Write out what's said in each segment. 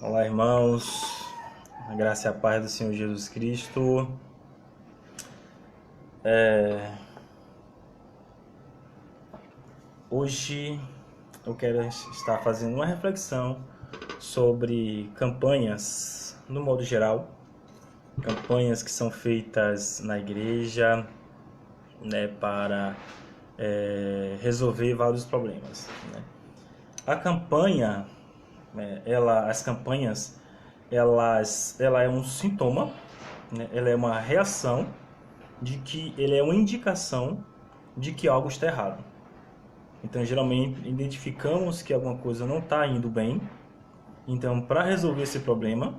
Olá, irmãos, a graça e a paz do Senhor Jesus Cristo. Hoje eu quero estar fazendo uma reflexão sobre campanhas, no modo geral, campanhas que são feitas na igreja, para resolver vários problemas, né? A campanha, as campanhas, ela é um sintoma, né? Ela é uma reação de que ele é uma indicação de que algo está errado. Então, geralmente, identificamos que alguma coisa não está indo bem. Então, para resolver esse problema,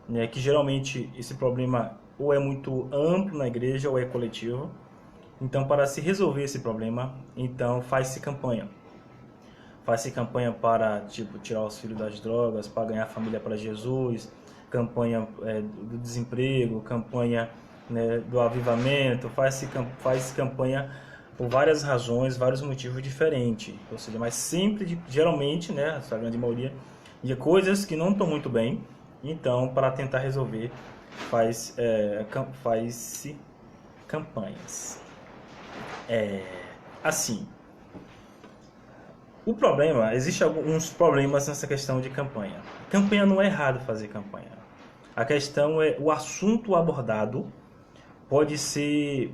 né, que geralmente esse problema ou é muito amplo na igreja ou é coletivo. Então, para se resolver esse problema, então faz-se campanha. Faz-se campanha para, tirar os filhos das drogas, para ganhar a família para Jesus, campanha do desemprego, campanha, né, do avivamento, faz-se campanha por várias razões, vários motivos diferentes. Ou seja, mas sempre, geralmente, né, a grande maioria, de coisas que não estão muito bem. Então, para tentar resolver, faz-se campanhas. Assim, o problema, existe alguns problemas nessa questão de campanha. Campanha não é errado fazer campanha. A questão é o assunto abordado. Pode ser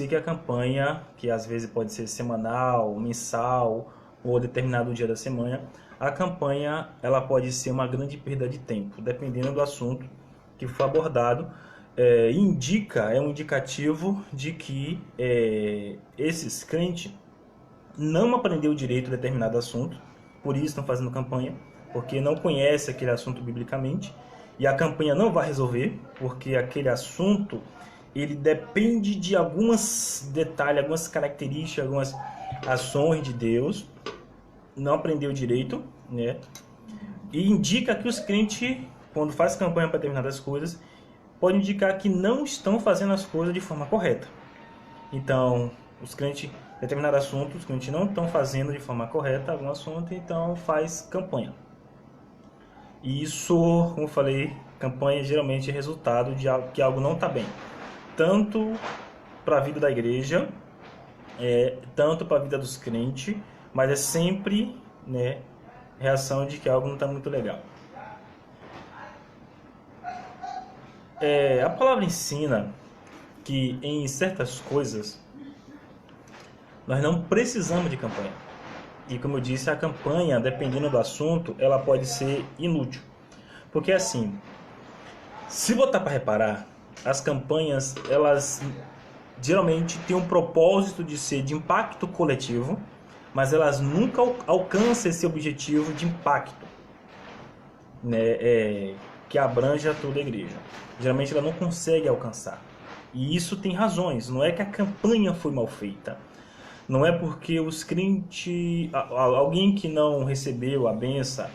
que a campanha, que às vezes pode ser semanal, mensal ou determinado dia da semana, a campanha ela pode ser uma grande perda de tempo, dependendo do assunto que for abordado. É um indicativo de que esses crentes não aprendeu direito determinado assunto, por isso estão fazendo campanha, porque não conhece aquele assunto biblicamente, e a campanha não vai resolver, porque aquele assunto ele depende de alguns detalhes, algumas características, algumas ações de Deus, não aprendeu direito, né? E indica que os crentes, quando faz campanha para determinadas coisas, pode indicar que não estão fazendo as coisas de forma correta. Então, os crentes, determinado assunto, os crentes não estão fazendo de forma correta algum assunto, então faz campanha. E isso, como eu falei, campanha geralmente é resultado de que algo não está bem. Tanto para a vida da igreja, tanto para a vida dos crentes, mas é sempre, né, reação de que algo não está muito legal. A palavra ensina que em certas coisas nós não precisamos de campanha. E como eu disse, a campanha, dependendo do assunto, ela pode ser inútil. Porque assim, se botar para reparar, as campanhas, elas geralmente têm um propósito de ser de impacto coletivo, mas elas nunca alcançam esse objetivo de impacto, né, que abranja toda a igreja. Geralmente ela não consegue alcançar. E isso tem razões, não é que a campanha foi mal feita. Não é porque os crentes, alguém que não recebeu a benção,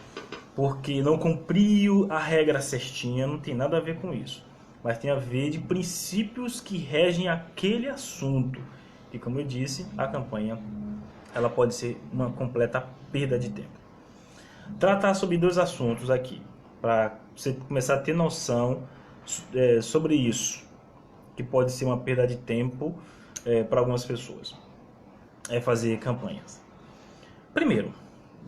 porque não cumpriu a regra certinha, não tem nada a ver com isso. Mas tem a ver de princípios que regem aquele assunto. E como eu disse, a campanha ela pode ser uma completa perda de tempo. Tratar sobre dois assuntos aqui, para você começar a ter noção sobre isso, que pode ser uma perda de tempo para algumas pessoas. Fazer campanhas. Primeiro,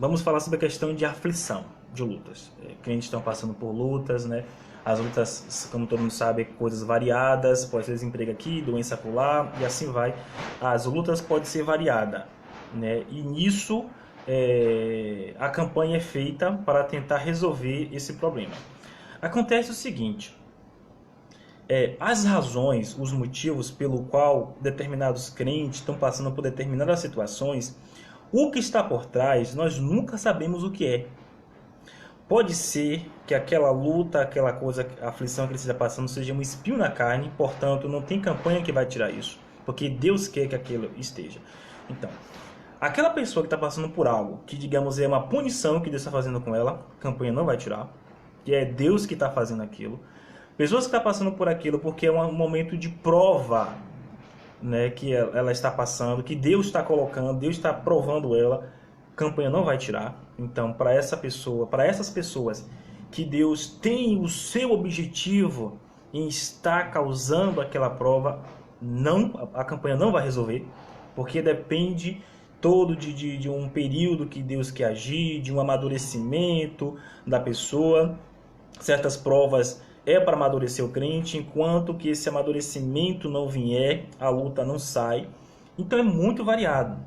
vamos falar sobre a questão de aflição, de lutas. Crentes estão passando por lutas, né? As lutas, como todo mundo sabe, coisas variadas, pode ser desemprego aqui, doença acolá, e assim vai. As lutas podem ser variadas, né? E nisso a campanha é feita para tentar resolver esse problema. Acontece o seguinte: as razões, os motivos pelo qual determinados crentes estão passando por determinadas situações, o que está por trás, nós nunca sabemos o que é. Pode ser que aquela luta, aquela coisa, a aflição que ele esteja passando seja um espinho na carne, portanto não tem campanha que vai tirar isso, porque Deus quer que aquilo esteja. Então, aquela pessoa que está passando por algo, que digamos é uma punição que Deus está fazendo com ela, a campanha não vai tirar, que é Deus que está fazendo aquilo. Pessoas que estão passando por aquilo porque é um momento de prova, né, que ela está passando, que Deus está colocando, Deus está provando ela. campanha não vai tirar. Então, para essa pessoa, para essas pessoas que Deus tem o seu objetivo em estar causando aquela prova, não, a campanha não vai resolver, porque depende todo de um período que Deus quer agir, de um amadurecimento da pessoa. Certas provas é para amadurecer o crente, enquanto que esse amadurecimento não vier, a luta não sai. Então é muito variado,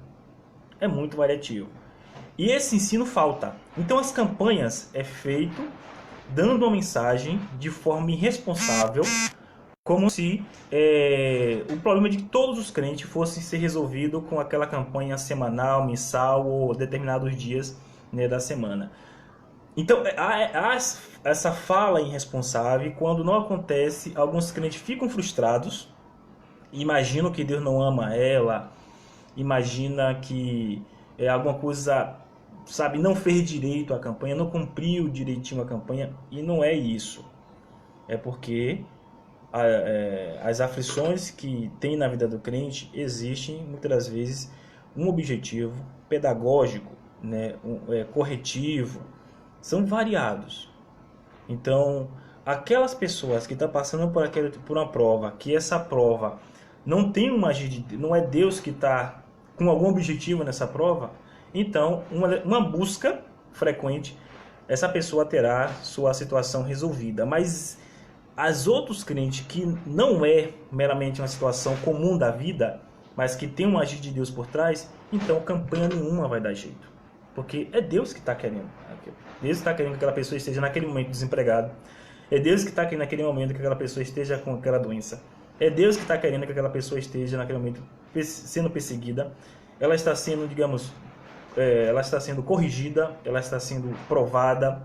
é muito variativo. E esse ensino falta. Então as campanhas é feito dando uma mensagem de forma irresponsável, como se o problema de todos os crentes fosse ser resolvido com aquela campanha semanal, mensal ou determinados dias, né, da semana. Então, há essa fala irresponsável. Quando não acontece, alguns crentes ficam frustrados, imaginam que Deus não ama ela, imagina que alguma coisa, sabe, não fez direito à campanha, não cumpriu direitinho a campanha, e não é isso. É porque as aflições que tem na vida do crente existem, muitas das vezes, um objetivo pedagógico, né, corretivo, são variados. Então, aquelas pessoas que estão passando por uma prova, que essa prova não tem não é Deus que está com algum objetivo nessa prova, então uma busca frequente, essa pessoa terá sua situação resolvida. Mas as outros crentes que não é meramente uma situação comum da vida, mas que tem um agir de Deus por trás, então campanha nenhuma vai dar jeito. Porque é Deus que está querendo. Deus está querendo que aquela pessoa esteja naquele momento desempregada. É Deus que está querendo naquele momento que aquela pessoa esteja com aquela doença. É Deus que está querendo que aquela pessoa esteja naquele momento sendo perseguida. Ela está sendo, digamos, ela está sendo corrigida, ela está sendo provada.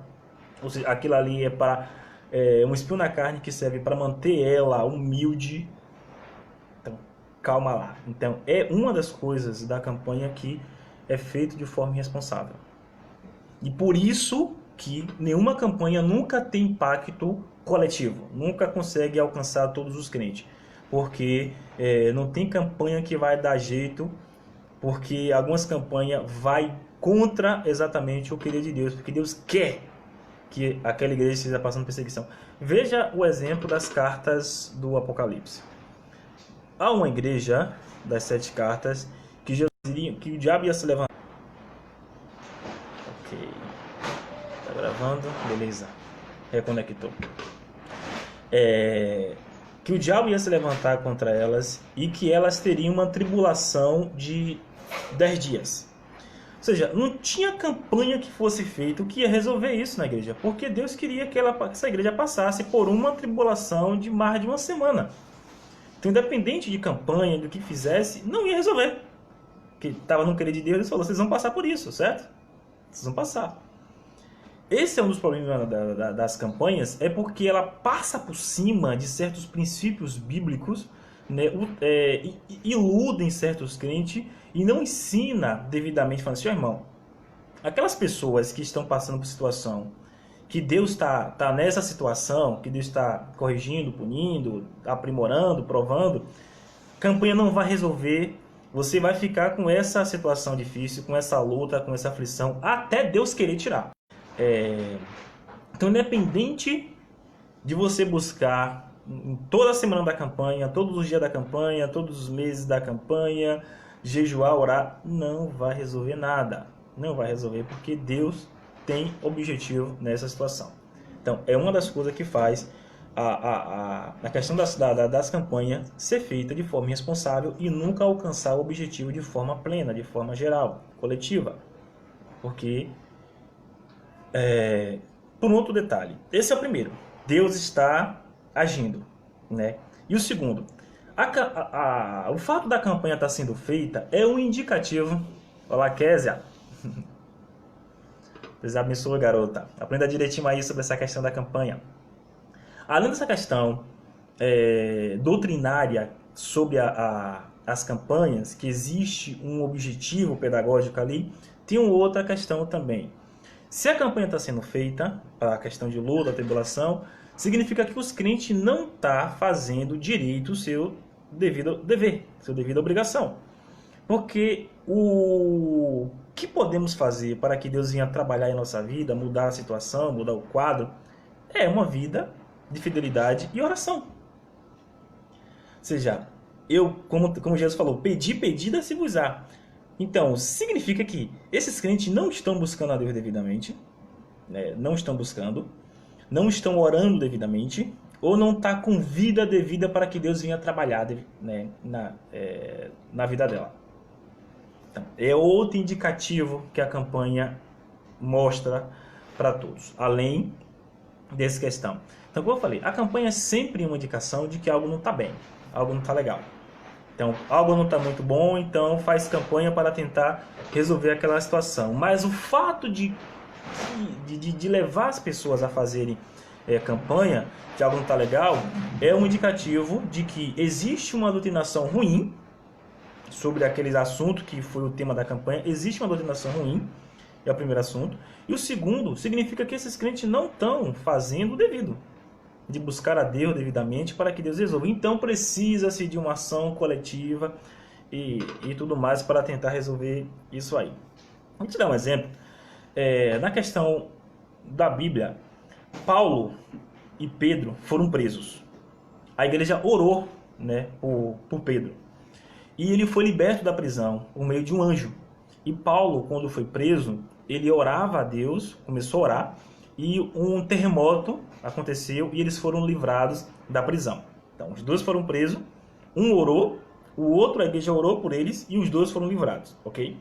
Ou seja, aquilo ali é para um espinho na carne que serve para manter ela humilde. Então, calma lá. Então, é uma das coisas da campanha que é feito de forma irresponsável. E por isso que nenhuma campanha nunca tem impacto coletivo, nunca consegue alcançar todos os crentes. Porque não tem campanha que vai dar jeito, porque algumas campanhas vai contra exatamente o querer de Deus, porque Deus quer que aquela igreja esteja passando perseguição. Veja o exemplo das cartas do Apocalipse. Há uma igreja das 7 cartas que o diabo ia se levantar. Ok. Tá gravando? Beleza. Reconectou. Que o diabo ia se levantar contra elas e que elas teriam uma tribulação de 10 dias. Ou seja, não tinha campanha que fosse feita que ia resolver isso na igreja, porque Deus queria que essa igreja passasse por uma tribulação de mais de uma semana. Então, independente de campanha, do que fizesse, não ia resolver. Porque estava no querer de Deus, Ele falou, vocês vão passar por isso, certo? Vocês vão passar. Esse é um dos problemas das campanhas, é porque ela passa por cima de certos princípios bíblicos, né, iludem certos crentes e não ensina devidamente, falando assim, irmão, aquelas pessoas que estão passando por situação, que Deus está nessa situação, que Deus está corrigindo, punindo, aprimorando, provando, campanha não vai resolver, você vai ficar com essa situação difícil, com essa luta, com essa aflição, até Deus querer tirar. Então, independente de você buscar toda a semana da campanha, todos os dias da campanha, todos os meses da campanha, jejuar, orar, não vai resolver nada. Não vai resolver porque Deus tem objetivo nessa situação. Então, é uma das coisas que faz a questão das campanhas ser feita de forma irresponsável e nunca alcançar o objetivo de forma plena, de forma geral, coletiva. Porque, por um outro detalhe, esse é o primeiro, Deus está agindo, né? E o segundo, o fato da campanha estar sendo feita é um indicativo. Olá, Késia. Deus abençoe, garota. Aprenda direitinho aí sobre essa questão da campanha. Além dessa questão doutrinária sobre as campanhas, que existe um objetivo pedagógico ali, tem uma outra questão também. Se a campanha está sendo feita, a questão de luta, tribulação, significa que os crentes não estão fazendo direito o seu devido dever, sua devida obrigação. Porque o que podemos fazer para que Deus venha trabalhar em nossa vida, mudar a situação, mudar o quadro? É uma vida de fidelidade e oração. Ou seja, como Jesus falou, pedi, dá-se-vos-á. Então, significa que esses crentes não estão buscando a Deus devidamente, né? Não estão buscando, não estão orando devidamente, ou não está com vida devida para que Deus venha trabalhar, né, na vida dela. Então, é outro indicativo que a campanha mostra para todos, além dessa questão. Então, como eu falei, a campanha é sempre uma indicação de que algo não está bem, algo não está legal. Então, algo não está muito bom, então faz campanha para tentar resolver aquela situação. Mas o fato de levar as pessoas a fazerem campanha de algo não está legal é um indicativo de que existe uma doutrinação ruim sobre aqueles assuntos que foi o tema da campanha. Existe uma doutrinação ruim, é o primeiro assunto. E o segundo, significa que esses crentes não estão fazendo o devido, de buscar a Deus devidamente para que Deus resolva. Então precisa-se de uma ação coletiva e tudo mais para tentar resolver isso aí. Vou te dar um exemplo. Na questão da Bíblia, Paulo e Pedro foram presos. A igreja orou, né, por Pedro. E ele foi liberto da prisão por meio de um anjo. E Paulo, quando foi preso, ele orava a Deus, começou a orar, e um terremoto aconteceu e eles foram livrados da prisão. Então, os dois foram presos, um orou, o outro, a igreja orou por eles, e os dois foram livrados, ok?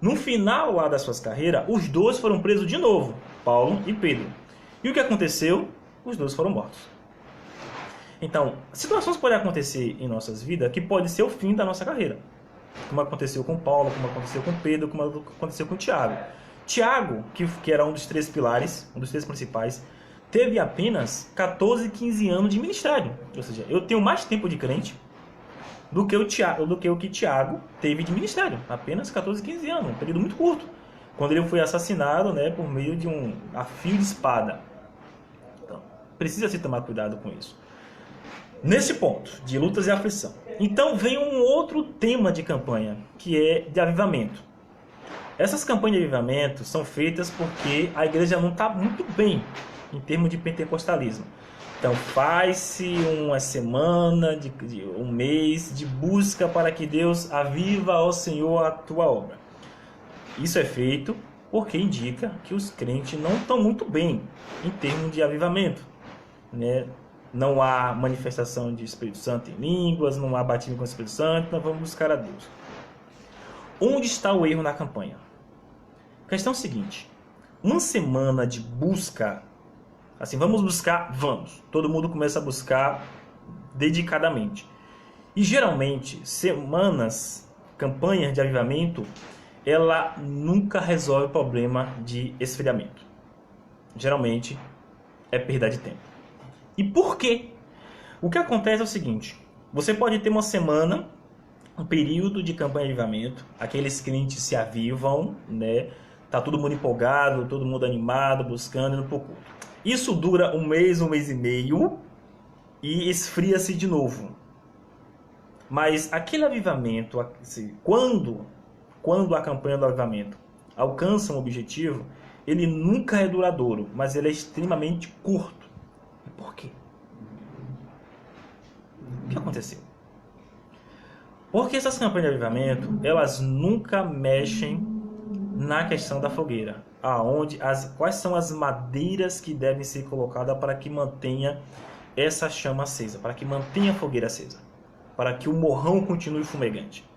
No final lá das suas carreiras, os dois foram presos de novo, Paulo e Pedro. E o que aconteceu? Os dois foram mortos. Então, situações podem acontecer em nossas vidas que pode ser o fim da nossa carreira. Como aconteceu com Paulo, como aconteceu com Pedro, como aconteceu com Tiago. Tiago, que era um dos 3 pilares, um dos 3 principais, teve apenas 14, 15 anos de ministério. Ou seja, eu tenho mais tempo de crente do que o que Tiago teve de ministério. Apenas 14, 15 anos, um período muito curto. Quando ele foi assassinado, né, por meio de a fio de espada. Então, precisa se tomar cuidado com isso. Nesse ponto, de lutas e aflição. Então vem um outro tema de campanha, que é de avivamento. Essas campanhas de avivamento são feitas porque a igreja não está muito bem em termos de pentecostalismo. Então faz-se uma semana, um mês de busca para que Deus aviva ao Senhor a tua obra. Isso é feito porque indica que os crentes não estão muito bem em termos de avivamento, né? Não há manifestação de Espírito Santo em línguas, não há batismo com o Espírito Santo, nós vamos buscar a Deus. Onde está o erro na campanha? Questão seguinte, uma semana de busca, assim, vamos buscar, vamos. Todo mundo começa a buscar dedicadamente. E geralmente, campanhas de avivamento, ela nunca resolve o problema de esfriamento. Geralmente, é perda de tempo. E por quê? O que acontece é o seguinte, você pode ter uma semana, um período de campanha de avivamento, aqueles crentes se avivam, né? Tá todo mundo empolgado, todo mundo animado, buscando, indo pro culto. Isso dura um mês e meio e esfria-se de novo. Mas aquele avivamento, assim, quando a campanha do avivamento alcança um objetivo, ele nunca é duradouro, mas ele é extremamente curto. Por quê? O que aconteceu? Porque essas campanhas de avivamento, elas nunca mexem na questão da fogueira. Quais são as madeiras que devem ser colocadas para que mantenha essa chama acesa, para que mantenha a fogueira acesa, para que o morrão continue fumegante.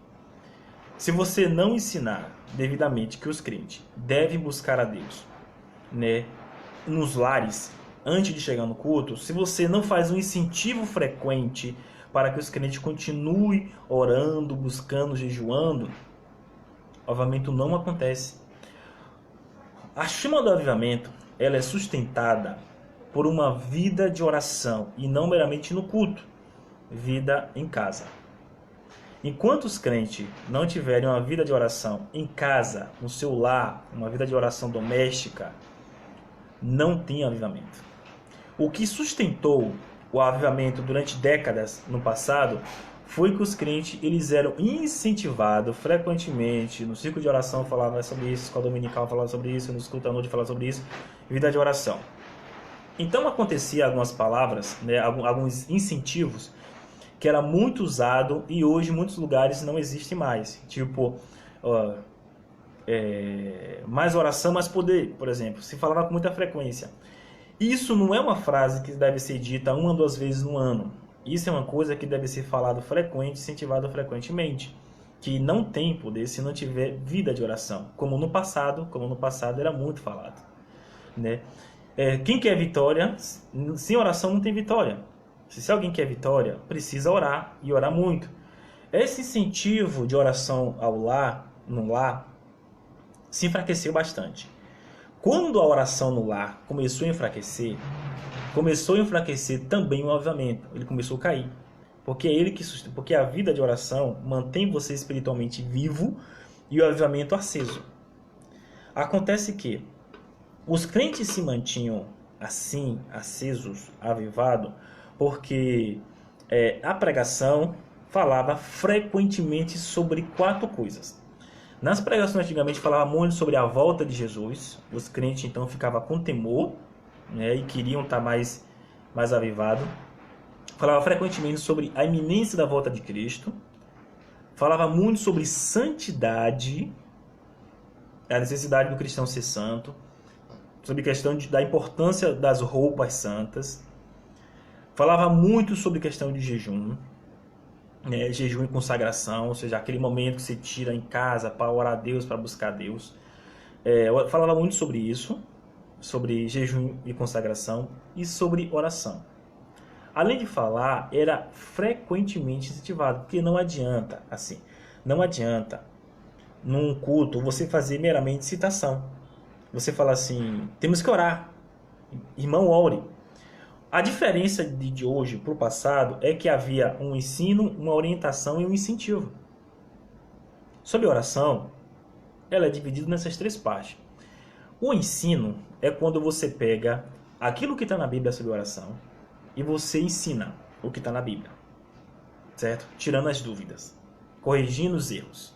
Se você não ensinar devidamente que os crentes devem buscar a Deus, né, nos lares, antes de chegar no culto, se você não faz um incentivo frequente para que os crentes continuem orando, buscando, jejuando, o avivamento não acontece. A chama do avivamento, ela é sustentada por uma vida de oração e não meramente no culto, vida em casa. Enquanto os crentes não tiverem uma vida de oração em casa, no seu lar, uma vida de oração doméstica, não tem avivamento. O que sustentou o avivamento durante décadas no passado foi que os crentes eles eram incentivados frequentemente, no círculo de oração falava sobre isso, escola dominical falava sobre isso, no escuta à noite falava sobre isso, vida de oração. Então acontecia algumas palavras, né, alguns incentivos que era muito usado e hoje em muitos lugares não existe mais. Tipo, mais oração, mais poder, por exemplo, se falava com muita frequência. Isso não é uma frase que deve ser dita uma ou duas vezes no ano. Isso é uma coisa que deve ser falado frequente, incentivado frequentemente, que não tem poder se não tiver vida de oração, como no passado era muito falado, né? Quem quer vitória, sem oração não tem vitória. Se alguém quer vitória, precisa orar e orar muito. Esse incentivo de oração no lar, se enfraqueceu bastante. Quando a oração no lar começou a enfraquecer também o avivamento. Ele começou a cair. Porque a vida de oração mantém você espiritualmente vivo e o avivamento aceso. Acontece que os crentes se mantinham assim, acesos, avivados, porque a pregação falava frequentemente sobre 4 coisas. Nas pregações antigamente falava muito sobre a volta de Jesus. Os crentes então ficavam com temor, né, e queriam estar mais avivados. Falava frequentemente sobre a iminência da volta de Cristo. Falava muito sobre santidade, a necessidade do cristão ser santo, sobre a questão da importância das roupas santas. Falava muito sobre questão de jejum, né, jejum e consagração, ou seja, aquele momento que você tira em casa para orar a Deus, para buscar a Deus. Falava muito sobre isso, sobre jejum e consagração e sobre oração. Além de falar, era frequentemente incentivado, porque não adianta, num culto você fazer meramente citação. Você fala assim, temos que orar, irmão, ore. A diferença de hoje para o passado é que havia um ensino, uma orientação e um incentivo. Sobre oração, ela é dividida nessas 3 partes. O ensino é quando você pega aquilo que está na Bíblia sobre oração e você ensina o que está na Bíblia, certo? Tirando as dúvidas, corrigindo os erros.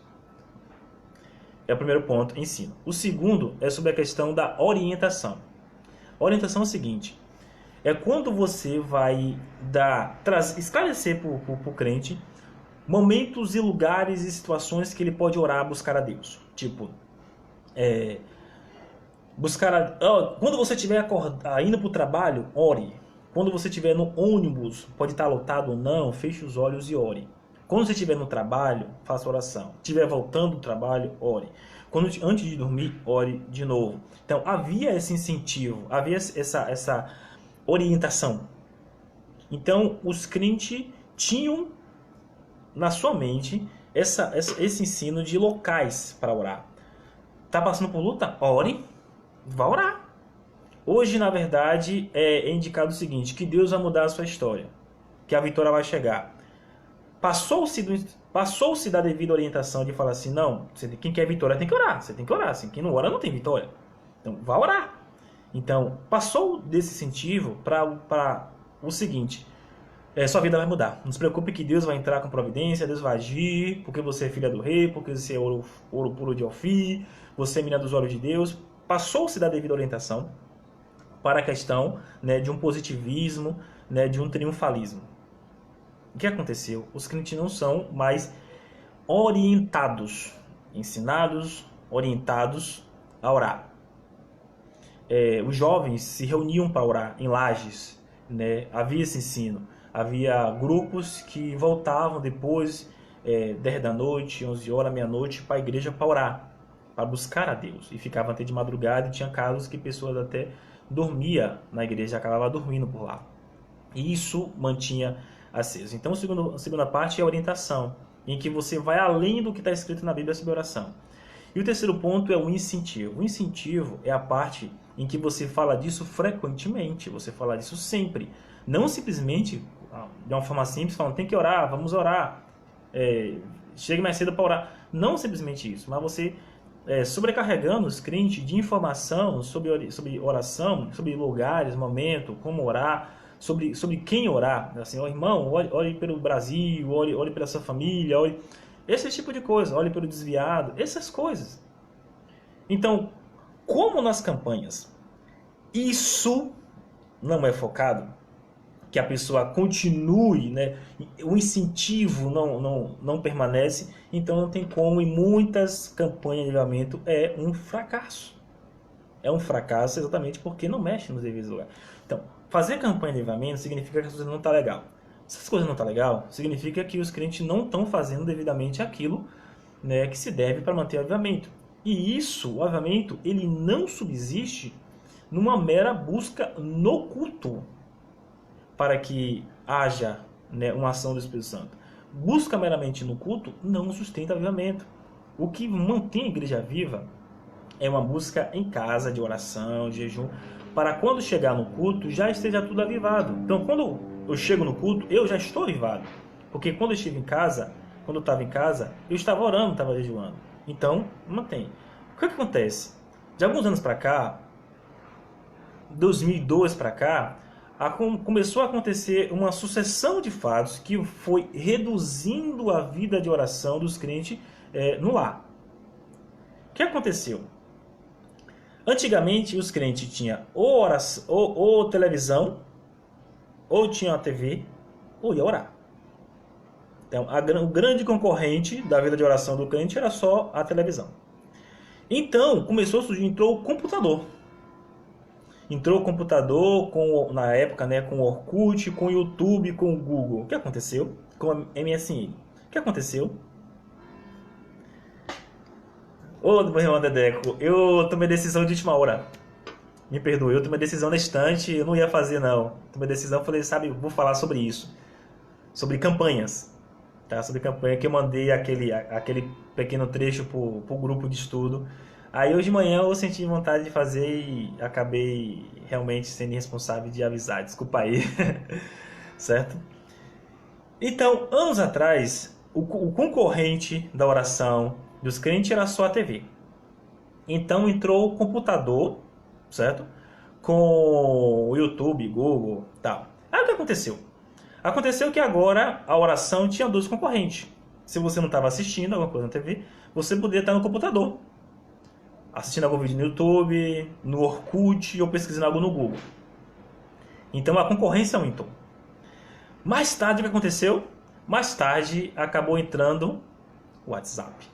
É o primeiro ponto, ensino. O segundo é sobre a questão da orientação. A orientação é o seguinte: é quando você vai esclarecer para o crente momentos e lugares e situações que ele pode orar, buscar a Deus. Tipo, quando você estiver indo para o trabalho, ore. Quando você estiver no ônibus, pode estar lotado ou não, feche os olhos e ore. Quando você estiver no trabalho, faça oração. Estiver voltando do trabalho, ore. Antes de dormir, ore de novo. Então, havia esse incentivo, havia essa orientação. Então, os crentes tinham na sua mente esse ensino de locais para orar. Está passando por luta? Ore, vá orar. Hoje, na verdade, é indicado o seguinte, que Deus vai mudar a sua história, que a vitória vai chegar. Passou-se da devida orientação de falar assim, não, quem quer vitória tem que orar, você tem que orar, assim, quem não ora não tem vitória. Então, vá orar. Então, passou desse incentivo para o seguinte, sua vida vai mudar. Não se preocupe que Deus vai entrar com providência, Deus vai agir, porque você é filha do rei, porque você é ouro puro de Ofir, você é menina dos olhos de Deus. Passou-se da devida orientação para a questão, né, de um positivismo, né, de um triunfalismo. O que aconteceu? Os crentes não são mais orientados, ensinados, orientados a orar. Os jovens se reuniam para orar em lajes, né? Havia esse ensino. Havia grupos que voltavam depois, 10 da noite, 11 horas, meia-noite, para a igreja para orar, para buscar a Deus. E ficavam até de madrugada e tinha casos que pessoas até dormia na igreja, acabava dormindo por lá. E isso mantinha aceso. Então, a segunda parte é a orientação, em que você vai além do que está escrito na Bíblia sobre oração. E o terceiro ponto é o incentivo. O incentivo é a parte em que você fala disso frequentemente, você fala disso sempre. Não simplesmente, de uma forma simples, falando, tem que orar, vamos orar, chegue mais cedo para orar. Não simplesmente isso, mas você sobrecarregando os crentes de informação sobre oração, sobre lugares, momento, como orar, sobre quem orar, assim, ó, irmão, ore pelo Brasil, ore pela sua família, esse tipo de coisa, ore pelo desviado, essas coisas. Então, como nas campanhas isso não é focado, que a pessoa continue, né, o incentivo não permanece, então não tem como, e muitas campanhas de avivamento é um fracasso. É um fracasso exatamente porque não mexe nos devidos lugares. Então, fazer campanha de avivamento significa que as coisas não estão legal. Se as coisas não estão legal, significa que os crentes não estão fazendo devidamente aquilo, né, que se deve para manter o avivamento. E isso, o avivamento, ele não subsiste numa mera busca no culto para que haja, né, uma ação do Espírito Santo. Busca meramente no culto não sustenta avivamento. O que mantém a igreja viva é uma busca em casa, de oração, de jejum, para quando chegar no culto já esteja tudo avivado. Então, quando eu chego no culto, eu já estou avivado. Porque quando eu estive em casa, quando eu estava em casa, eu estava orando, estava jejuando. Então, mantém. O que acontece? De alguns anos para cá, 2002 para cá, começou a acontecer uma sucessão de fatos que foi reduzindo a vida de oração dos crentes no lar. O que aconteceu? Antigamente os crentes tinham ou televisão, ou tinha a TV, ou ia orar. Então, o grande concorrente da vida de oração do crente era só a televisão. Então, começou a surgir, entrou o computador. Entrou o computador, na época, né, com o Orkut, com o YouTube, com o Google. O que aconteceu? Com a MSN. O que aconteceu? Ô, meu irmão Dedeco, eu tomei decisão de última hora. Me perdoe, eu tomei decisão na estante, eu não ia fazer não. Tomei decisão, falei, sabe, vou falar sobre isso. Sobre campanhas. Tá? Sobre campanha, que eu mandei aquele pequeno trecho pro grupo de estudo. Aí hoje de manhã eu senti vontade de fazer e acabei realmente sendo irresponsável de avisar. Desculpa aí. Certo? Então, anos atrás, o concorrente da oração dos crentes era só a TV. Então entrou o computador, certo? Com o YouTube, Google, tal. Aí o que aconteceu? Aconteceu que agora a oração tinha dois concorrentes. Se você não estava assistindo alguma coisa na TV, você poderia estar no computador, assistindo algum vídeo no YouTube, no Orkut ou pesquisando algo no Google. Então a concorrência aumentou. Mais tarde o que aconteceu? Mais tarde acabou entrando o WhatsApp.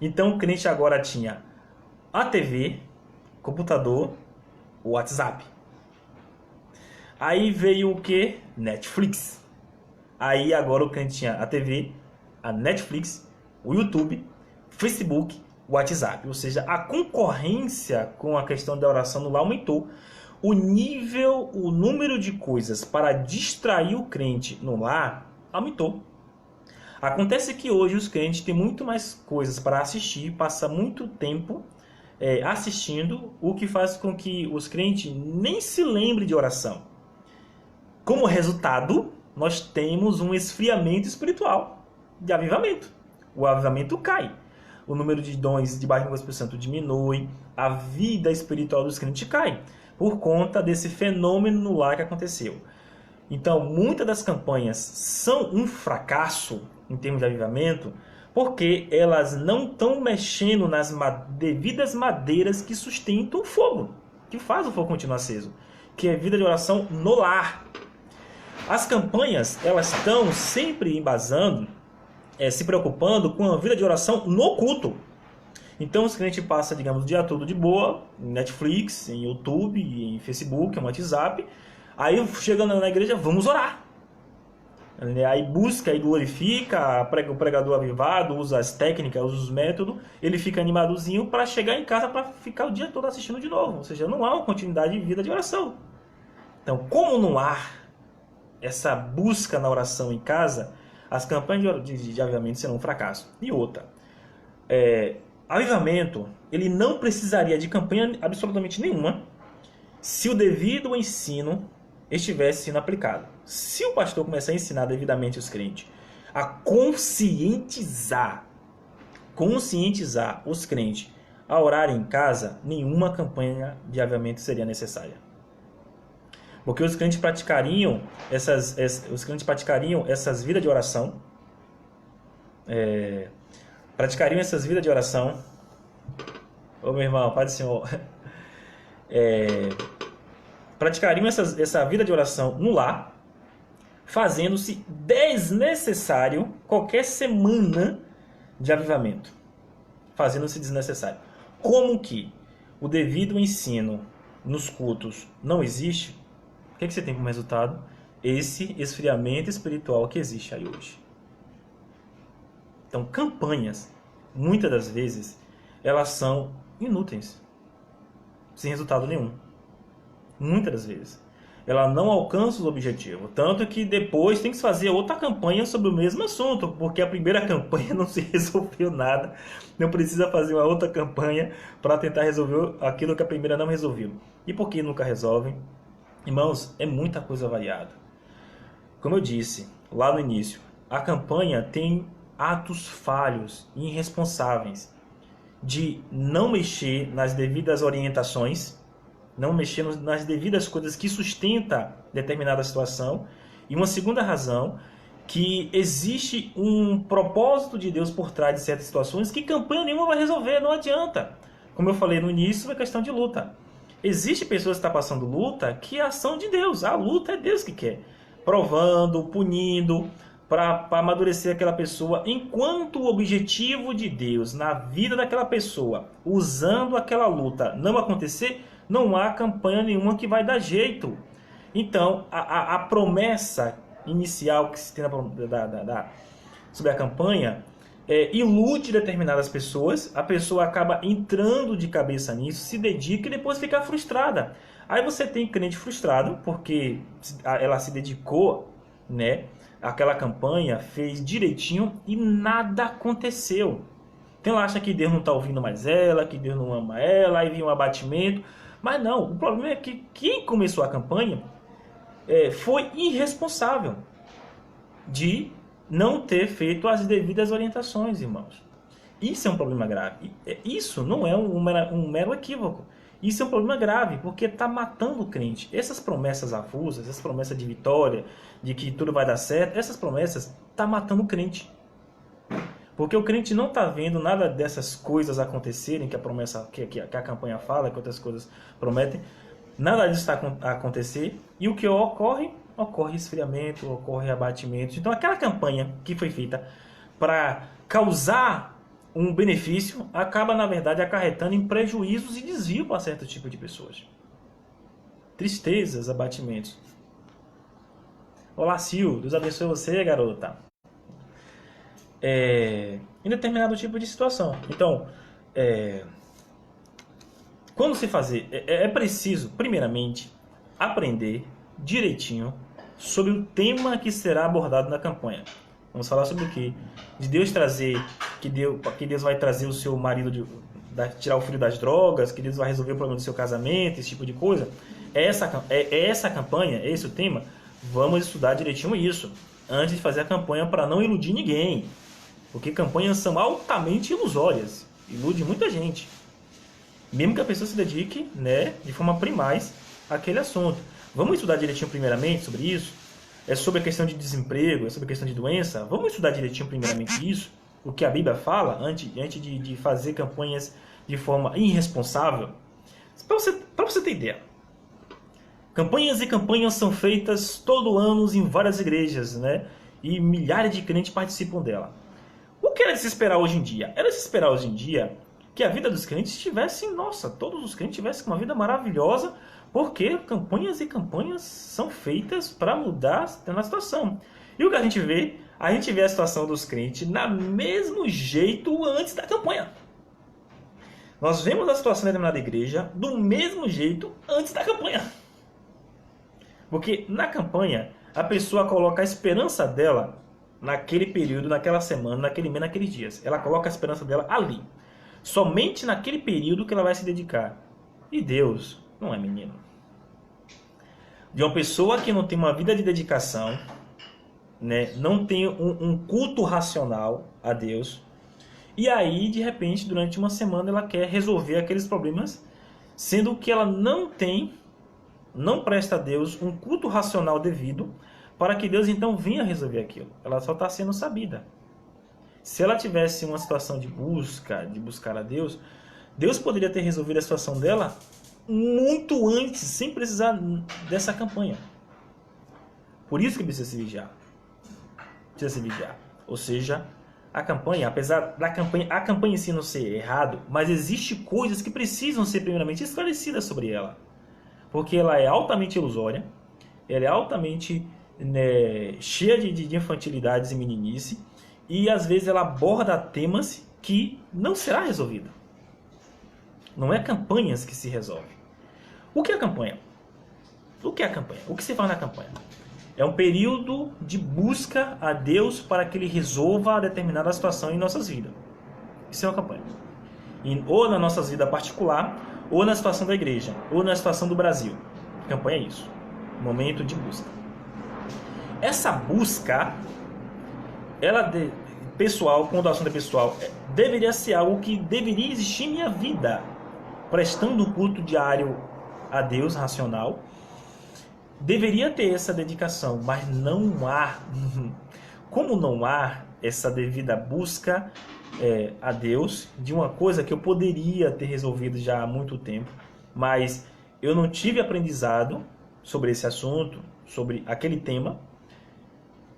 Então o crente agora tinha a TV, computador, o WhatsApp. Aí veio o que? Netflix. Aí agora o crente tinha a TV, a Netflix, o YouTube, Facebook, o WhatsApp. Ou seja, a concorrência com a questão da oração no lar aumentou. O número de coisas para distrair o crente no lar aumentou. Acontece que hoje os crentes têm muito mais coisas para assistir, passa muito tempo assistindo, o que faz com que os crentes nem se lembrem de oração. Como resultado, nós temos um esfriamento espiritual de avivamento. O avivamento cai. O número de dons de mais de 50% diminui. A vida espiritual dos crentes cai. Por conta desse fenômeno no lar que aconteceu. Então, muitas das campanhas são um fracasso em termos de avivamento, porque elas não estão mexendo nas devidas madeiras que sustentam o fogo, que faz o fogo continuar aceso, que é a vida de oração no lar. As campanhas, elas estão sempre embasando, se preocupando com a vida de oração no culto. Então os crentes passam, digamos, o dia todo de boa, em Netflix, em YouTube, em Facebook, em WhatsApp. Aí chegando na igreja, vamos orar. Aí busca, aí glorifica, o pregador avivado, usa as técnicas, usa os métodos, ele fica animadozinho para chegar em casa para ficar o dia todo assistindo de novo. Ou seja, não há uma continuidade de vida de oração. Então, como não há essa busca na oração em casa, as campanhas de avivamento serão um fracasso. E outra, avivamento, ele não precisaria de campanha absolutamente nenhuma se o devido ensino estivesse sendo aplicado. Se o pastor começar a ensinar devidamente os crentes a conscientizar os crentes a orarem em casa, nenhuma campanha de avivamento seria necessária. Porque os crentes praticariam essas vidas de oração, praticariam essas vidas de oração. Ô meu irmão, Pai do Senhor, praticariam essa vida de oração no lar, fazendo-se desnecessário qualquer semana de avivamento. Fazendo-se desnecessário. Como que o devido ensino nos cultos não existe, o que você tem como resultado? Esse esfriamento espiritual que existe aí hoje. Então, campanhas, muitas das vezes, elas são inúteis, sem resultado nenhum. Muitas das vezes. Ela não alcança o objetivo. Tanto que depois tem que fazer outra campanha sobre o mesmo assunto, porque a primeira campanha não se resolveu nada. Não precisa fazer uma outra campanha para tentar resolver aquilo que a primeira não resolveu. E por que nunca resolvem? Irmãos, é muita coisa variada. Como eu disse lá no início, a campanha tem atos falhos e irresponsáveis de não mexer nas devidas orientações, não mexer nas devidas coisas que sustentam determinada situação. E uma segunda razão, que existe um propósito de Deus por trás de certas situações que campanha nenhuma vai resolver, não adianta. Como eu falei no início, é questão de luta. Existem pessoas que estão passando luta que é ação de Deus, a luta é Deus que quer. Provando, punindo, para amadurecer aquela pessoa, enquanto o objetivo de Deus na vida daquela pessoa, usando aquela luta, não acontecer, não há campanha nenhuma que vai dar jeito. Então, a promessa inicial que se tem sobre a campanha ilude determinadas pessoas, a pessoa acaba entrando de cabeça nisso, se dedica e depois fica frustrada. Aí você tem crente frustrado, porque ela se dedicou, né? Aquela campanha, fez direitinho e nada aconteceu. Então ela acha que Deus não está ouvindo mais ela, que Deus não ama ela, aí vem um abatimento. Mas não, o problema é que quem começou a campanha foi irresponsável de não ter feito as devidas orientações, irmãos. Isso é um problema grave. Isso não é um mero equívoco. Isso é um problema grave, porque está matando o crente. Essas promessas avulsas, essas promessas de vitória, de que tudo vai dar certo, essas promessas estão matando o crente. Porque o crente não está vendo nada dessas coisas acontecerem, que a promessa, que a campanha fala, que outras coisas prometem. Nada disso está a acontecer. E o que ocorre? Ocorre esfriamento, ocorre abatimento. Então aquela campanha que foi feita para causar um benefício acaba, na verdade, acarretando em prejuízos e desvio para certo tipo de pessoas. Tristezas, abatimentos. Olá, Sil. Deus abençoe você, garota. Em determinado tipo de situação. Então, quando se fazer, é preciso, primeiramente, aprender direitinho sobre o tema que será abordado na campanha. Vamos falar sobre o quê? De Deus trazer, que Deus vai trazer o seu marido, tirar o filho das drogas, que Deus vai resolver o problema do seu casamento, esse tipo de coisa. Essa campanha, é esse o tema. Vamos estudar direitinho isso, antes de fazer a campanha, para não iludir ninguém. Porque campanhas são altamente ilusórias, ilude muita gente. Mesmo que a pessoa se dedique, né, de forma primaz àquele assunto. Vamos estudar direitinho primeiramente sobre isso? É sobre a questão de desemprego, é sobre a questão de doença? Vamos estudar direitinho primeiramente isso? O que a Bíblia fala antes de fazer campanhas de forma irresponsável? Para você ter ideia. Campanhas e campanhas são feitas todo ano em várias igrejas, né? E milhares de crentes participam dela. O que era de se esperar hoje em dia? Era de se esperar hoje em dia que a vida dos crentes tivesse, todos os crentes tivessem uma vida maravilhosa, porque campanhas e campanhas são feitas para mudar a situação. E o que a gente vê a situação dos crentes na mesmo jeito antes da campanha. Nós vemos a situação da determinada igreja do mesmo jeito antes da campanha. Porque na campanha, a pessoa coloca a esperança dela naquele período, naquela semana, naquele mês, naqueles dias. Ela coloca a esperança dela ali. Somente naquele período que ela vai se dedicar. E Deus não é menino. De uma pessoa que não tem uma vida de dedicação, né, não tem um culto racional a Deus, e aí, de repente, durante uma semana, ela quer resolver aqueles problemas, sendo que ela não tem não presta a Deus um culto racional devido para que Deus então venha resolver aquilo. Ela só está sendo sabida. Se ela tivesse uma situação de buscar a Deus, Deus poderia ter resolvido a situação dela muito antes, sem precisar dessa campanha. Por isso que precisa se vigiar. Precisa se vigiar. Ou seja, a campanha, apesar da a campanha em si não ser errado, mas existe coisas que precisam ser primeiramente esclarecidas sobre ela. Porque ela é altamente ilusória, ela é altamente cheia de infantilidades e meninice, e às vezes ela aborda temas que não será resolvido. Não é campanhas que se resolve. O que é a campanha? O que é a campanha? O que se faz na campanha? É um período de busca a Deus para que Ele resolva determinada situação em nossas vidas. Isso é uma campanha. Ou na nossa vida particular, ou na situação da igreja, ou na situação do Brasil. Campanha é isso. Momento de busca. Essa busca, pessoal, quando o assunto é pessoal, deveria ser algo que deveria existir em minha vida. Prestando um culto diário a Deus, racional. Deveria ter essa dedicação, mas não há. Como não há essa devida busca a Deus de uma coisa que eu poderia ter resolvido já há muito tempo, mas eu não tive aprendizado sobre esse assunto, sobre aquele tema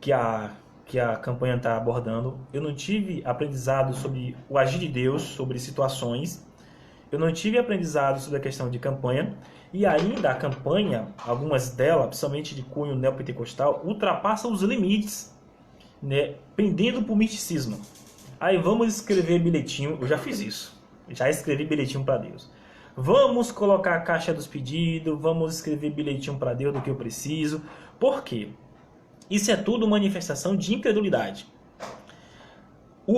que a campanha está abordando. Eu não tive aprendizado sobre o agir de Deus, sobre situações. Eu não tive aprendizado sobre a questão de campanha. E ainda a campanha, algumas delas, principalmente de cunho neopentecostal, ultrapassam os limites, né, pendendo para o misticismo. Aí vamos escrever bilhetinho, eu já fiz isso, já escrevi bilhetinho para Deus. Vamos colocar a caixa dos pedidos, vamos escrever bilhetinho para Deus do que eu preciso. Por quê? Isso é tudo manifestação de incredulidade.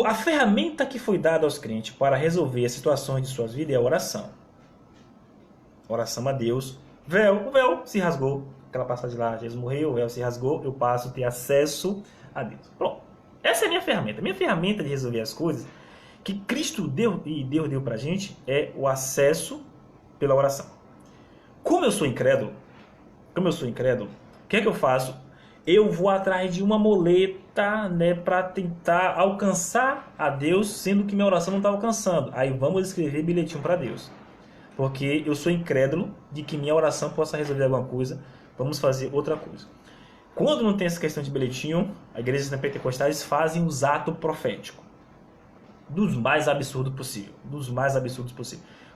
A ferramenta que foi dada aos crentes para resolver as situações de suas vidas é a oração. Oração a Deus. O véu se rasgou. Aquela passagem lá, Jesus morreu, o véu se rasgou, eu passo a ter acesso a Deus. Pronto. Essa é a minha ferramenta. Minha ferramenta de resolver as coisas que Cristo deu e Deus deu pra gente é o acesso pela oração. Como eu sou incrédulo, o que é que eu faço? Eu vou atrás de uma moleta, né, para tentar alcançar a Deus, sendo que minha oração não está alcançando. Aí vamos escrever bilhetinho para Deus. Porque eu sou incrédulo de que minha oração possa resolver alguma coisa. Vamos fazer outra coisa. Quando não tem essa questão de bilhetinho, as igrejas pentecostais fazem os atos proféticos. Dos mais absurdos possível.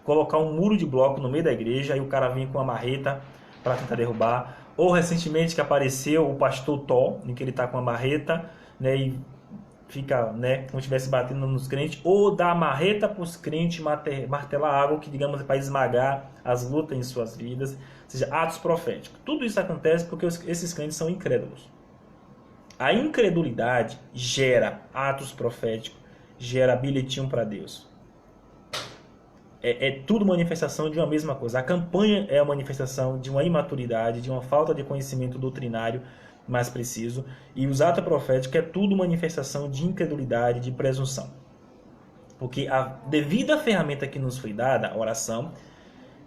Colocar um muro de bloco no meio da igreja e o cara vem com uma marreta para tentar derrubar. Ou recentemente que apareceu o pastor Tó, em que ele está com uma marreta, né, e fica, né, como se estivesse batendo nos crentes, ou dar a marreta para os crentes martelar algo que, digamos, é para esmagar as lutas em suas vidas, ou seja, atos proféticos. Tudo isso acontece porque esses crentes são incrédulos. A incredulidade gera atos proféticos, gera bilhetinho para Deus. É tudo manifestação de uma mesma coisa. A campanha é a manifestação de uma imaturidade, de uma falta de conhecimento doutrinário mais preciso, e os atos proféticos é tudo manifestação de incredulidade, de presunção. Porque a devida ferramenta que nos foi dada, a oração,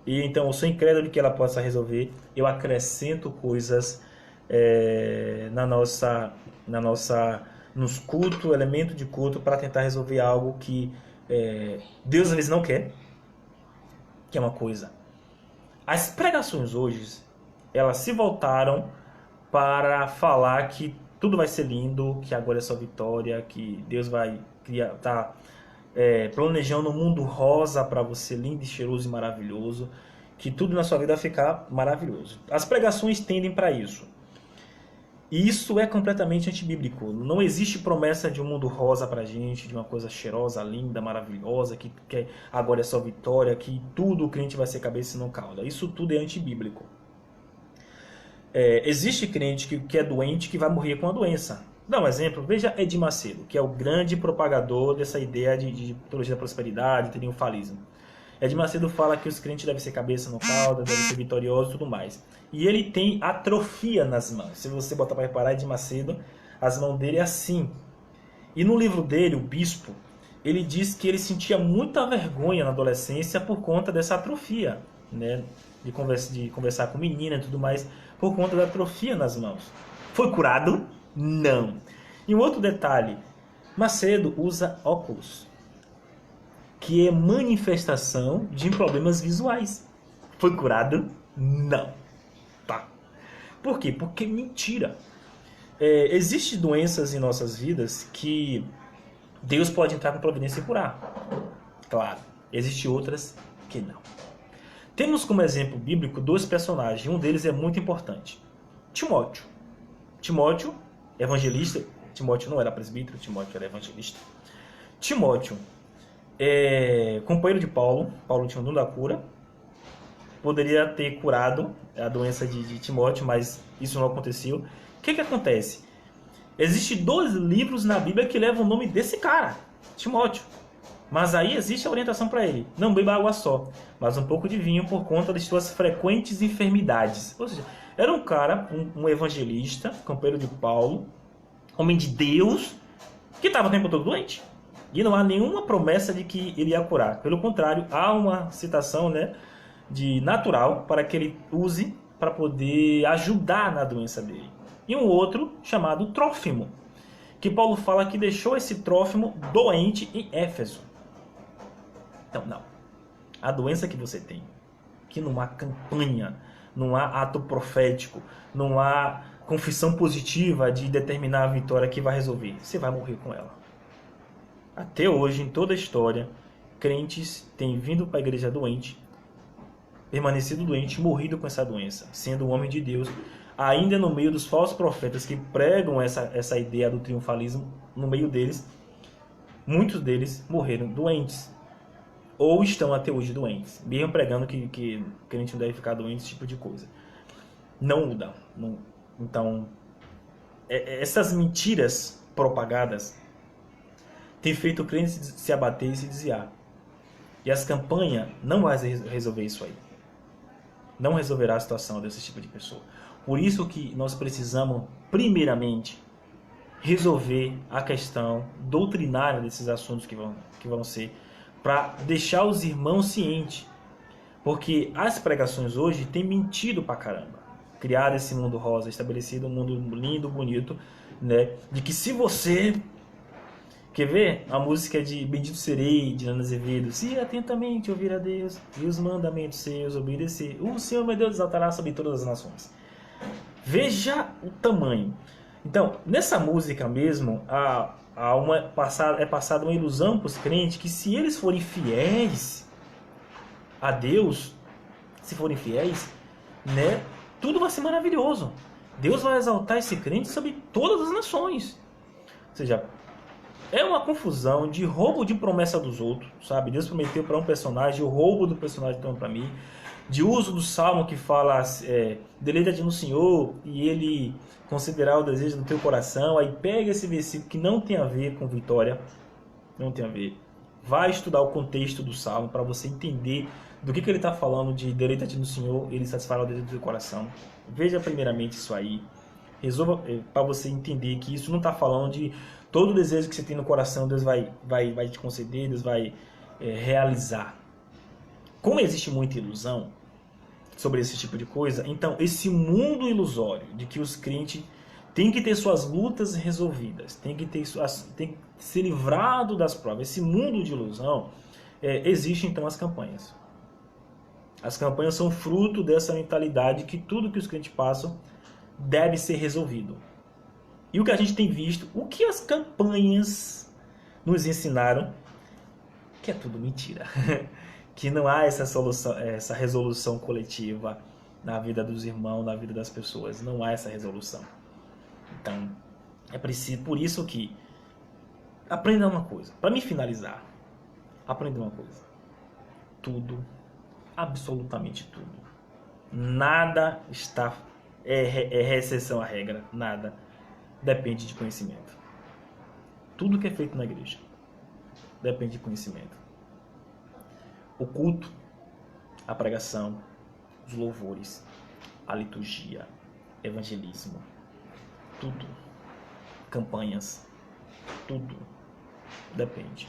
e então eu sou incrédulo de que ela possa resolver, eu acrescento coisas nos cultos, elemento de culto, para tentar resolver algo que Deus às vezes não quer, que é uma coisa. As pregações hoje, elas se voltaram para falar que tudo vai ser lindo, que agora é só vitória, que Deus vai tá planejando um mundo rosa para você, lindo, cheiroso e maravilhoso, que tudo na sua vida vai ficar maravilhoso. As pregações tendem para isso. E isso é completamente antibíblico. Não existe promessa de um mundo rosa pra gente, de uma coisa cheirosa, linda, maravilhosa, que agora é só vitória, que tudo o crente vai ser cabeça e não cauda. Isso tudo é antibíblico. Existe crente que é doente, que vai morrer com a doença. Dá um exemplo, veja Edir Macedo, que é o grande propagador dessa ideia de teologia da prosperidade, triunfalismo. Edir Macedo fala que os crentes devem ser cabeça no cauda, devem ser vitoriosos e tudo mais. E ele tem atrofia nas mãos. Se você botar para reparar, Edir Macedo, as mãos dele é assim. E no livro dele, o Bispo, ele diz que ele sentia muita vergonha na adolescência por conta dessa atrofia, né? de conversar com menina e tudo mais, por conta da atrofia nas mãos. Foi curado? Não. E um outro detalhe, Macedo usa óculos, que é manifestação de problemas visuais. Foi curado? Não. Tá. Por quê? Porque mentira. Existem doenças em nossas vidas que Deus pode entrar com providência e curar. Claro. Existem outras que não. Temos como exemplo bíblico dois personagens. Um deles é muito importante. Timóteo. Timóteo, evangelista. Timóteo não era presbítero, Timóteo era evangelista. Timóteo é companheiro de Paulo. Paulo tinha o dom da cura. Poderia ter curado a doença de Timóteo, mas isso não aconteceu. O que acontece? Existem 2 livros na Bíblia que levam o nome desse cara, Timóteo. Mas aí existe a orientação para ele. Não beba água só, mas um pouco de vinho por conta das suas frequentes enfermidades. Ou seja, era um cara, um evangelista, companheiro de Paulo, homem de Deus, que estava o tempo todo doente. E não há nenhuma promessa de que ele ia curar. Pelo contrário, há uma citação, né, de natural para que ele use para poder ajudar na doença dele. E um outro chamado Trófimo, que Paulo fala que deixou esse Trófimo doente em Éfeso. Então, não. A doença que você tem, que não há campanha, não há ato profético, não há confissão positiva de determinar a vitória que vai resolver. Você vai morrer com ela. Até hoje, em toda a história, crentes têm vindo para a igreja doente, permanecido doente, morrido com essa doença, sendo um homem de Deus, ainda no meio dos falsos profetas que pregam essa ideia do triunfalismo, no meio deles, muitos deles morreram doentes, ou estão até hoje doentes, mesmo pregando que crente não deve ficar doente, esse tipo de coisa. Não muda. Não. Então, essas mentiras propagadas têm feito o crente se abater e se desviar. E as campanhas não vão resolver isso aí. Não resolverá a situação desse tipo de pessoa. Por isso que nós precisamos, primeiramente, resolver a questão doutrinária desses assuntos que vão ser, para deixar os irmãos cientes. Porque as pregações hoje têm mentido pra caramba. Criado esse mundo rosa, estabelecido um mundo lindo, bonito, né? De que se você... Quer ver? A música de Bendito Serei, de Ana Azevedo. Se atentamente ouvir a Deus e os mandamentos seus obedecer, o Senhor, meu Deus, exaltará sobre todas as nações. Veja o tamanho. Então, nessa música mesmo, é passada uma ilusão para os crentes que se eles forem fiéis a Deus, se forem fiéis, né, tudo vai ser maravilhoso. Deus vai exaltar esse crente sobre todas as nações. Ou seja, é uma confusão de roubo de promessa dos outros, sabe? Deus prometeu para um personagem, o roubo do personagem então para mim, de uso do salmo que fala deleita-te no Senhor e ele considerar o desejo do teu coração. Aí pega esse versículo que não tem a ver com vitória, não tem a ver. Vai estudar o contexto do salmo para você entender do que ele está falando de deleita-te no Senhor, ele satisfará o desejo do teu coração. Veja primeiramente isso aí. Resolva para você entender que isso não está falando de todo o desejo que você tem no coração, Deus vai te conceder, Deus vai realizar. Como existe muita ilusão sobre esse tipo de coisa, então esse mundo ilusório de que os crentes têm que ter suas lutas resolvidas, têm que ser livrado das provas, esse mundo de ilusão, existe então as campanhas. As campanhas são fruto dessa mentalidade que tudo que os crentes passam deve ser resolvido. E o que a gente tem visto, o que as campanhas nos ensinaram, que é tudo mentira. Que não há essa solução, essa resolução coletiva na vida dos irmãos, na vida das pessoas. Não há essa resolução. Então, é preciso, por isso que aprenda uma coisa. Para me finalizar, aprenda uma coisa. Tudo, absolutamente tudo. Nada está é exceção à regra, nada depende de conhecimento. Tudo que é feito na igreja depende de conhecimento. O culto, a pregação, os louvores, a liturgia, evangelismo, tudo, campanhas, tudo depende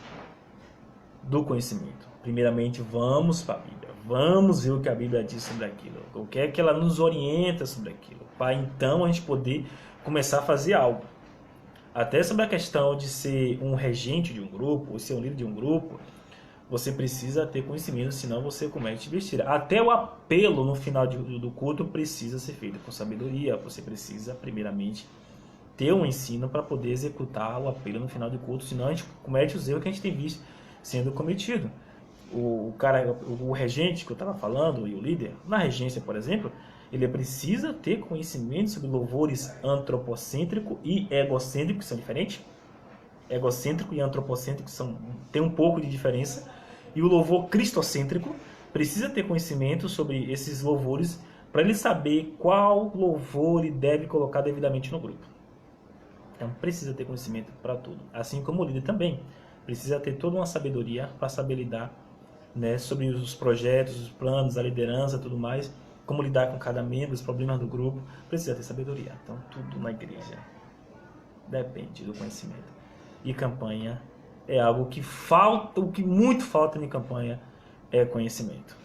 do conhecimento. Primeiramente, vamos para a Bíblia, Vamos ver o que a Bíblia diz sobre aquilo. O que é que ela nos orienta sobre aquilo. Para então a gente poder começar a fazer algo. Até sobre a questão de ser um regente de um grupo, ou ser um líder de um grupo, você precisa ter conhecimento, senão você comete besteira. Até o apelo no final do culto precisa ser feito com sabedoria. Você precisa, primeiramente, ter um ensino para poder executar o apelo no final do culto, senão a gente comete os erros que a gente tem visto sendo cometido. O regente que eu estava falando, e o líder, na regência, por exemplo, ele precisa ter conhecimento sobre louvores antropocêntrico e egocêntrico, que são diferentes. Egocêntrico e antropocêntrico tem um pouco de diferença. E o louvor cristocêntrico precisa ter conhecimento sobre esses louvores para ele saber qual louvor ele deve colocar devidamente no grupo. Então precisa ter conhecimento para tudo. Assim como o líder também precisa ter toda uma sabedoria para saber lidar, né, sobre os projetos, os planos, a liderança, tudo mais, como lidar com cada membro, os problemas do grupo. Precisa ter sabedoria. Então tudo na igreja depende do conhecimento. E campanha é algo que falta, o que muito falta em campanha é conhecimento.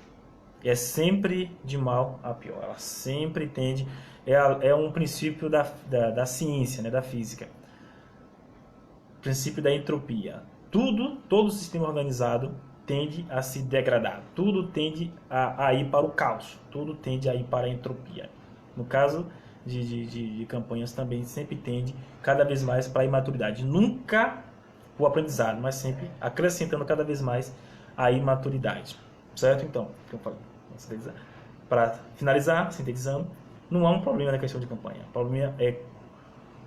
É sempre de mal a pior. Ela sempre tende, é um princípio da ciência, né, da física. Princípio da entropia. Todo sistema organizado tende a se degradar. Tudo tende a ir para o caos. Tudo tende a ir para a entropia. No caso de campanhas também sempre tende cada vez mais para a imaturidade. Nunca o aprendizado, mas sempre acrescentando cada vez mais a imaturidade. Certo? Então, para finalizar, sintetizando, não há um problema na questão de campanha. O problema é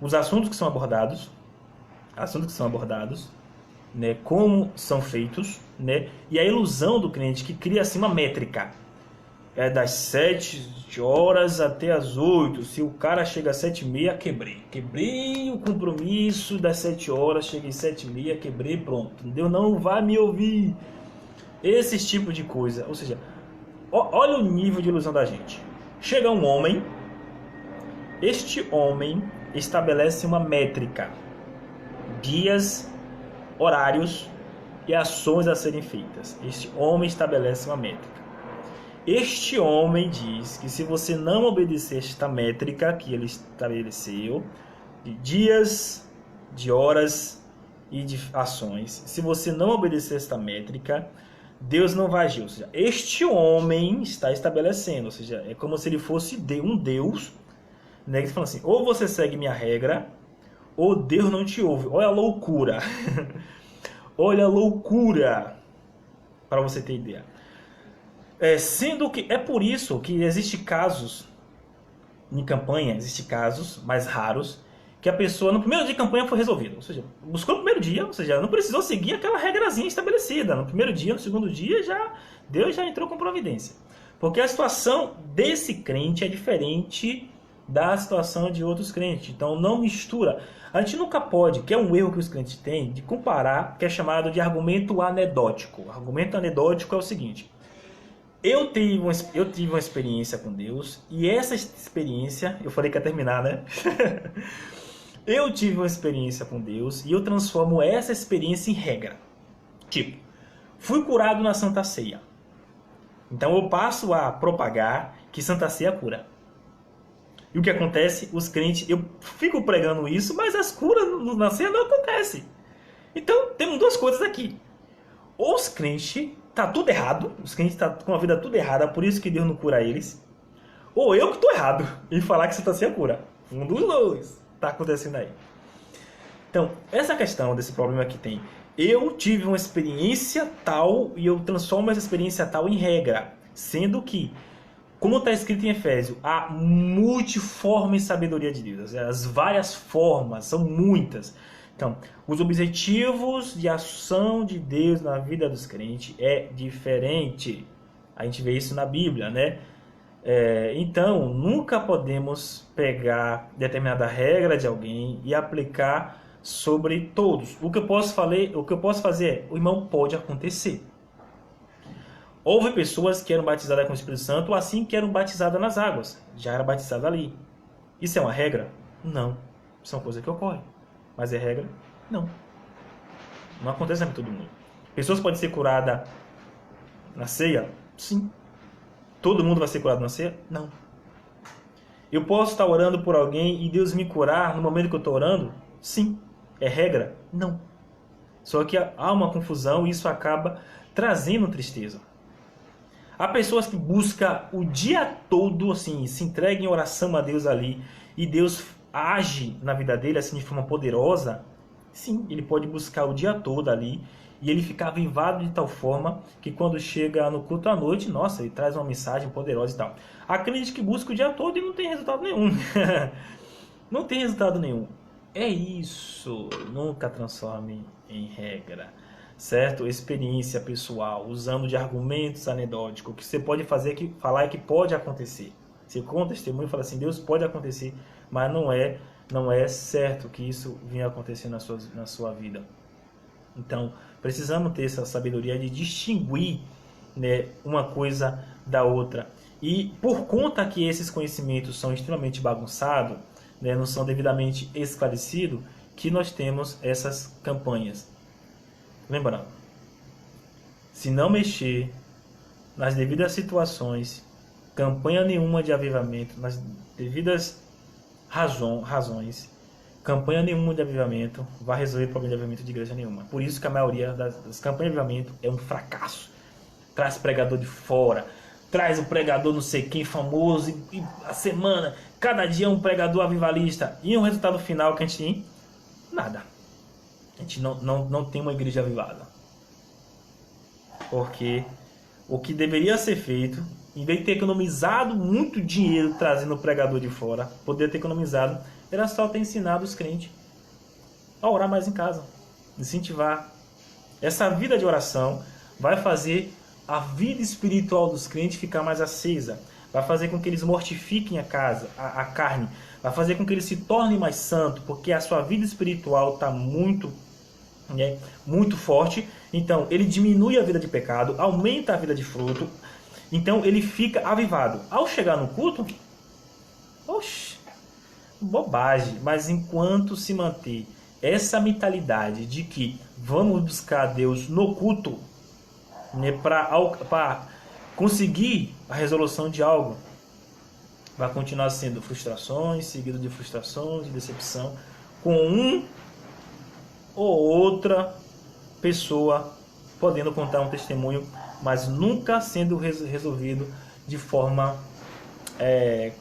os assuntos que são abordados, né, como são feitos, né, e a ilusão do crente que cria assim uma métrica. É das 7 horas até as 8. Se o cara chega às 7h30, quebrei o compromisso das 7 horas, cheguei às 7h30, quebrei, pronto. Deus não vai me ouvir. Esse tipo de coisa. Ou seja, olha o nível de ilusão da gente. Chega um homem, este homem estabelece uma métrica, dias, horários e ações a serem feitas. Este homem estabelece uma métrica. Este homem diz que se você não obedecer esta métrica que ele estabeleceu, de dias, de horas e de ações, se você não obedecer esta métrica, Deus não vai agir. Ou seja, este homem está estabelecendo, ou seja, é como se ele fosse um Deus, né, que fala assim, ou você segue minha regra, ou Deus não te ouve. Olha a loucura. Olha a loucura, para você ter ideia. Sendo que é por isso que existem casos em campanha, existem casos mais raros, que a pessoa no primeiro dia de campanha foi resolvida. Ou seja, buscou no primeiro dia, ou seja, não precisou seguir aquela regrazinha estabelecida. No primeiro dia, no segundo dia, Deus já entrou com providência. Porque a situação desse crente é diferente da situação de outros crentes. Então não mistura. A gente nunca pode, que é um erro que os crentes têm, de comparar, que é chamado de argumento anedótico. O argumento anedótico é o seguinte: eu tive uma experiência com Deus, e essa experiência, eu falei que ia terminar, né? Eu tive uma experiência com Deus e eu transformo essa experiência em regra. Tipo, fui curado na Santa Ceia. Então eu passo a propagar que Santa Ceia cura. E o que acontece? Os crentes, eu fico pregando isso, mas as curas na ceia não acontecem. Então temos duas coisas aqui. Ou os crentes tá tudo errado, os crentes estão com a vida tudo errada, por isso que Deus não cura eles. Ou eu que estou errado em falar que Santa Ceia cura. Um dos dois está acontecendo aí. Então, essa questão desse problema que tem, eu tive uma experiência tal e eu transformo essa experiência tal em regra, sendo que, como está escrito em Efésios, a multiforme sabedoria de Deus, as várias formas, são muitas. Então, os objetivos de ação de Deus na vida dos crentes é diferente. A gente vê isso na Bíblia, né? Então, nunca podemos pegar determinada regra de alguém e aplicar sobre todos. O que eu posso fazer é, o irmão, pode acontecer. Houve pessoas que eram batizadas com o Espírito Santo, assim que eram batizadas nas águas. Já era batizada ali. Isso é uma regra? Não. Isso é uma coisa que ocorre. Mas é regra? Não. Não acontece com todo mundo. Pessoas podem ser curadas na ceia? Sim. todo mundo vai ser curado na ceia? Não. Eu posso estar orando por alguém e Deus me curar no momento que eu estou orando? Sim. É regra? Não. Só que há uma confusão e isso acaba trazendo tristeza. Há pessoas que buscam o dia todo, assim, se entregam em oração a Deus ali e Deus age na vida dele assim de forma poderosa. Sim, ele pode buscar o dia todo ali e ele fica avivado de tal forma que quando chega no culto à noite, nossa, ele traz uma mensagem poderosa e tal. Há crente que busca o dia todo e não tem resultado nenhum. Não tem resultado nenhum. É isso, nunca transforme em regra, certo? Experiência pessoal, usando de argumentos anedóticos, o que você pode fazer que falar é que pode acontecer. Você conta testemunho e fala assim, Deus pode acontecer, mas não é certo que isso venha acontecer na sua vida. Então, precisamos ter essa sabedoria de distinguir, né, uma coisa da outra. E por conta que esses conhecimentos são extremamente bagunçados, né, não são devidamente esclarecidos, que nós temos essas campanhas. Lembrando, se não mexer nas devidas situações, campanha nenhuma de avivamento, nas devidas razões, campanha nenhuma de avivamento vai resolver o problema de avivamento de igreja nenhuma. Por isso que a maioria das campanhas de avivamento é um fracasso. Traz pregador de fora, traz o pregador não sei quem famoso, e a semana, cada dia um pregador avivalista. E o resultado final que a gente tem? Nada. A gente não tem uma igreja avivada. Porque o que deveria ser feito, em vez de ter economizado muito dinheiro trazendo o pregador de fora, poderia ter economizado, era só ter ensinado os crentes a orar mais em casa, incentivar. Essa vida de oração vai fazer a vida espiritual dos crentes ficar mais acesa, vai fazer com que eles mortifiquem a carne, vai fazer com que eles se tornem mais santos, porque a sua vida espiritual está muito forte. Então ele diminui a vida de pecado, aumenta a vida de fruto, então ele fica avivado. Ao chegar no culto, oxe, bobagem. Mas enquanto se manter essa mentalidade de que vamos buscar Deus no culto, né, para conseguir a resolução de algo, vai continuar sendo frustrações, seguido de frustrações, de decepção, com um ou outra pessoa podendo contar um testemunho, mas nunca sendo resolvido de forma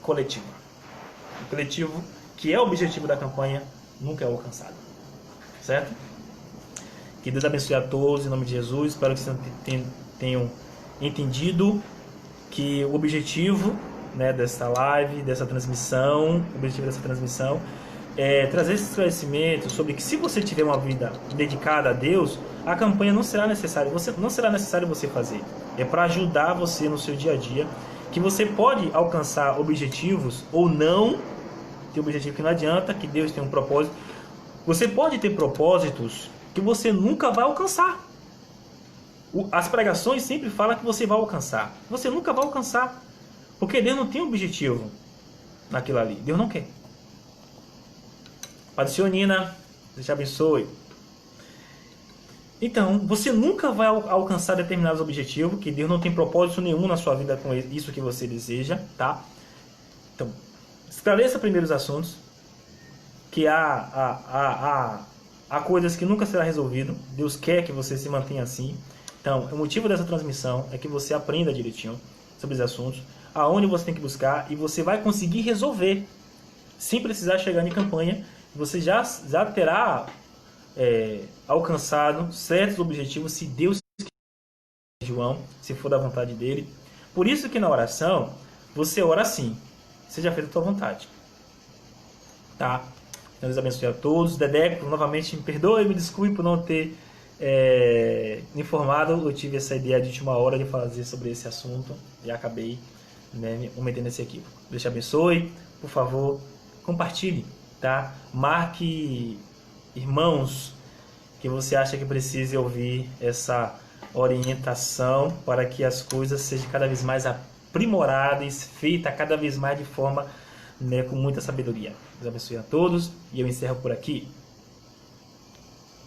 coletiva. O coletivo, que é o objetivo da campanha, nunca é alcançado. Certo? Que Deus abençoe a todos em nome de Jesus. Espero que vocês tenham entendido que o objetivo, né, dessa live, dessa transmissão, o objetivo dessa transmissão é trazer esse esclarecimento sobre que se você tiver uma vida dedicada a Deus, a campanha não será necessário você fazer. É para ajudar você no seu dia a dia, que você pode alcançar objetivos ou não. Tem objetivo que não adianta, que Deus tem um propósito. Você pode ter propósitos que você nunca vai alcançar. As pregações sempre falam que você vai alcançar. Você nunca vai alcançar. Porque Deus não tem objetivo naquilo ali. Deus não quer. Padre Sionina, Deus te abençoe. Então, você nunca vai alcançar determinados objetivos, que Deus não tem propósito nenhum na sua vida com isso que você deseja, tá? Então, esclareça primeiro os assuntos, que há coisas que nunca será resolvido. Deus quer que você se mantenha assim. Então, o motivo dessa transmissão é que você aprenda direitinho sobre os assuntos, aonde você tem que buscar, e você vai conseguir resolver, sem precisar chegar em campanha. Você já terá alcançado certos objetivos, se Deus quiser, João, se for da vontade dele. Por isso que na oração, você ora assim: seja feita a tua vontade. Tá? Deus abençoe a todos. Dedeco, novamente, me perdoe, me desculpe por não ter informado. Eu tive essa ideia de última hora de fazer sobre esse assunto e acabei, me metendo nesse equívoco. Deus te abençoe. Por favor, compartilhe, tá? Marque irmãos que você acha que precise ouvir essa orientação para que as coisas sejam cada vez mais aprimoradas, feitas cada vez mais de forma, com muita sabedoria. Deus abençoe a todos e eu encerro por aqui.